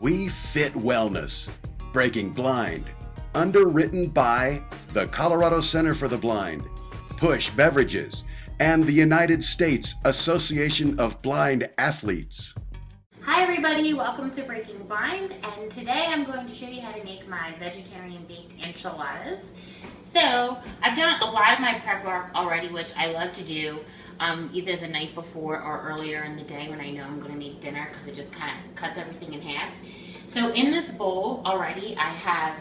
We Fit Wellness, Breaking Blind, underwritten by the Colorado Center for the Blind, Push Beverages, and the United States Association of Blind Athletes. Hi everybody, welcome to Breaking Blind, and today I'm going to show you how to make my vegetarian baked enchiladas. So I've done a lot of my prep work already, which I love to do either the night before or earlier in the day when I know I'm going to make dinner, because it just kind of cuts everything in half. So in this bowl already I have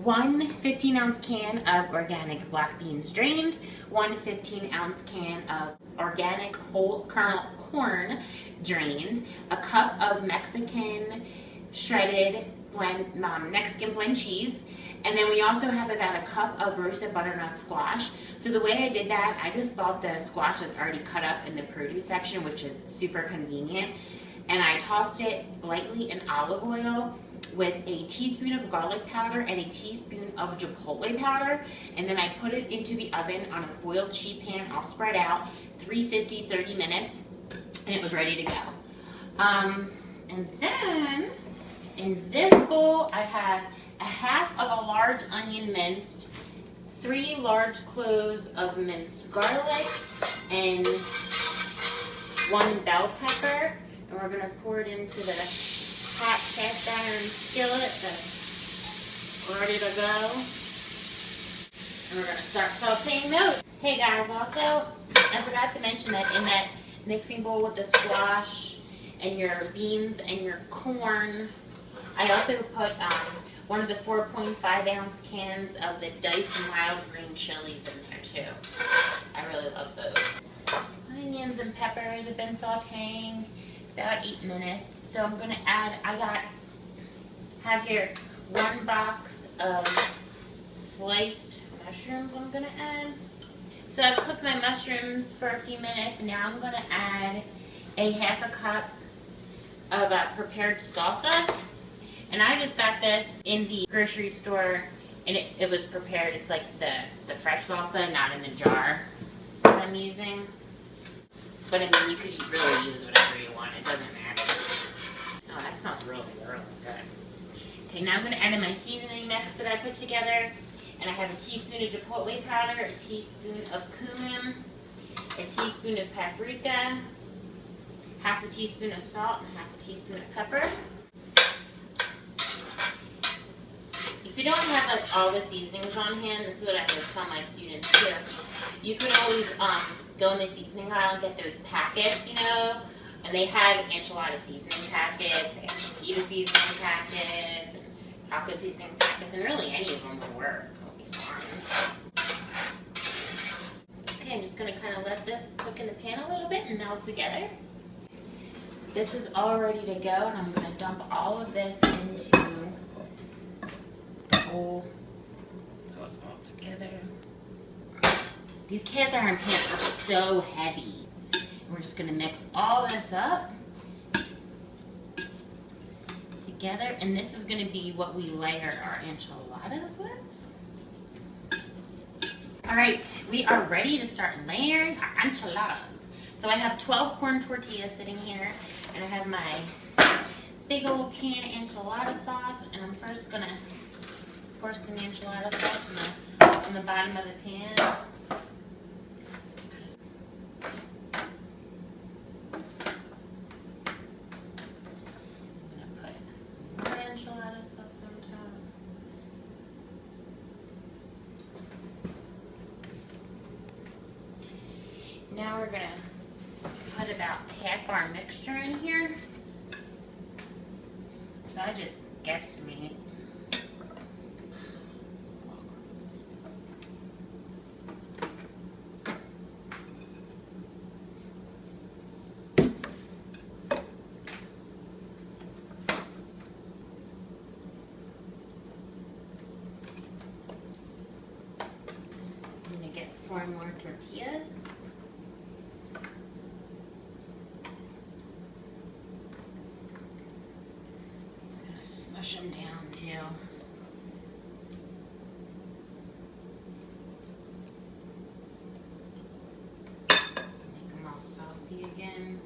one 15-ounce can of organic black beans drained, one 15-ounce can of organic whole kernel corn drained, a cup of Mexican shredded Mexican blend cheese, and then we also have about a cup of roasted butternut squash. So the way I did that, I just bought the squash that's already cut up in the produce section, which is super convenient, and I tossed it lightly in olive oil with a teaspoon of garlic powder and a teaspoon of chipotle powder, and then I put it into the oven on a foiled sheet pan, all spread out, 350, 30 minutes, and it was ready to go. And then in this bowl I have a half of a large onion minced, 3 large cloves of minced garlic, and 1 bell pepper, and we're going to pour it into the hot cast iron skillet that's ready to go. And we're going to start sauteing those. Hey guys, also, I forgot to mention that in that mixing bowl with the squash and your beans and your corn, I also put one of the 4.5-ounce cans of the diced mild green chilies in there too. I really love those. Onions and peppers have been sauteing about 8 minutes. So I'm gonna add, have here 1 box of sliced mushrooms I'm gonna add. So I've cooked my mushrooms for a few minutes, and now I'm gonna add a half a cup of prepared salsa. And I just got this in the grocery store, and it was prepared. It's like the fresh salsa, not in the jar that I'm using. But I mean, you could really use whatever you want. It doesn't matter. Oh, that smells really, really good. Okay, now I'm going to add in my seasoning mix that I put together. And I have a teaspoon of chipotle powder, a teaspoon of cumin, a teaspoon of paprika, half a teaspoon of salt, and half a teaspoon of pepper. If you don't have like all the seasonings on hand, this is what I always tell my students too. You can always go in the seasoning aisle and get those packets, you know, and they have enchilada seasoning packets, and fajita seasoning packets, and taco seasoning packets, and really any of them will work. It'll be fine. Okay, I'm just going to kind of let this cook in the pan a little bit and melt together. This is all ready to go, and I'm going to dump all of this into the bowl so it's all together. These cast iron pans are so heavy. We're just going to mix all this up together, and this is going to be what we layer our enchiladas with. Alright, we are ready to start layering our enchiladas. So I have 12 corn tortillas sitting here, and I have my big old can of enchilada sauce, and I'm first going to pour some enchilada sauce on the bottom of the pan. Now we're going to put about half our mixture in here. So I just guesstimate. I'm going to get 4 more tortillas. Smush them down too. Make them all saucy again.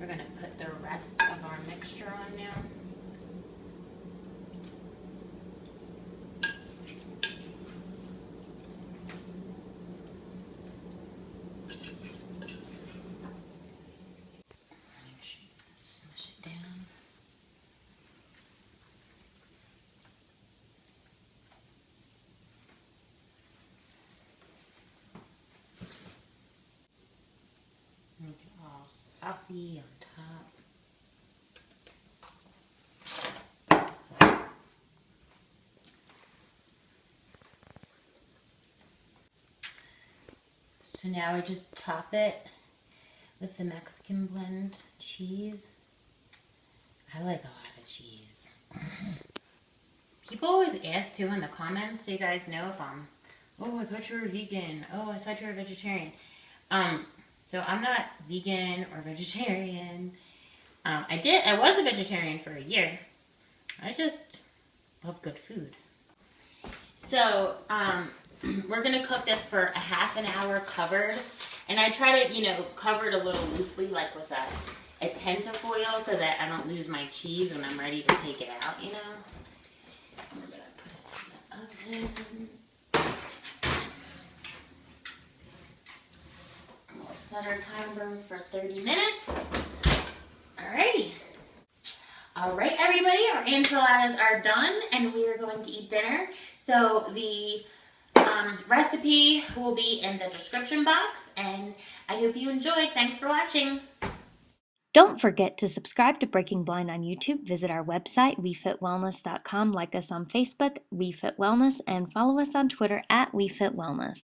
We're going to put the rest of our mixture on now. Make sure you smush it down. Make it all saucy on top. So now I just top it with the Mexican blend cheese. I like a lot of cheese. People always ask too in the comments, so you guys know if I'm, oh, I thought you were vegan. Oh, I thought you were vegetarian. So I'm not vegan or vegetarian. I was a vegetarian for a year. I just love good food. So, we're gonna cook this for a half an hour covered. And I try to, cover it a little loosely, like with a tenterfoil, so that I don't lose my cheese when I'm ready to take it out, I'm gonna put it in the oven. We'll set our timer for 30 minutes. Alrighty. Alright, everybody, our enchiladas are done, and we are going to eat dinner. So the recipe will be in the description box, and I hope you enjoyed. Thanks for watching. Don't forget to subscribe to Breaking Blind on YouTube, visit our website, wefitwellness.com, like us on Facebook, WeFitWellness, and follow us on Twitter at WeFitWellness.